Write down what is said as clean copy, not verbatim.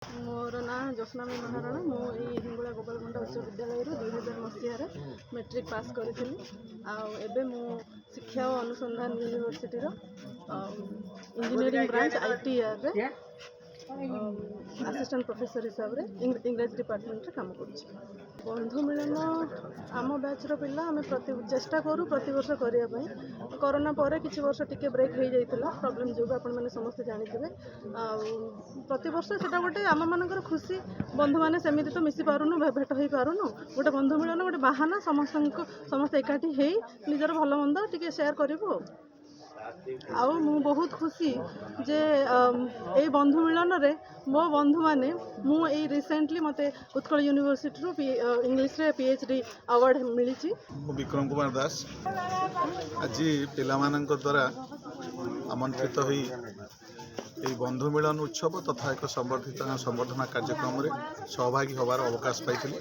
मोर ना ज्योत्स्नामी महाराणा मु हिंगुला गोपालमुंडा उच्च विद्यालय 2000 मसीह मेट्रिक पास करी आबे मु शिक्षा और अनुसंधान यूनिवर्सिटी इंजीनियरिंग ब्रांच ITR रे असिस्टेंट प्रोफेसर हिसाब रे इंग्लिश डिपार्टमेंट रे काम करूँ। बंधु मिलन आम बैचर पिला आम चेष्टा करूँ प्रति वर्ष करने। कोरोना पर किसी वर्ष टिके ब्रेक हो जाता प्रोब्लेम जो आपण मैंने समस्ते जानिथे प्रति वर्ष से गोटे आम मानकर खुशी बंधु मैंने सेमती तो मिसी पारुनु भेट हो पारुनु गोटे बंधु मिलन गोटे बाहाना समस्त एकाठी हो निजर भल मंद टिके शेयर करूँ। आउ मु बहुत खुशी जे ए बंधु मिलन रे मो बंधु माने मु ए रिसेंटली मते उत्कल यूनिवर्सिटी रो इंग्लिश रे PhD अवार्ड मिली। विक्रम कुमार दास आज पिला मानक द्वारा आमंत्रित होई এই বন্ধু মিলন উৎসব তথা এক সংবর্ধনা কার্যক্রম सहभागी হবার অবকাশ পাইଥିଲି।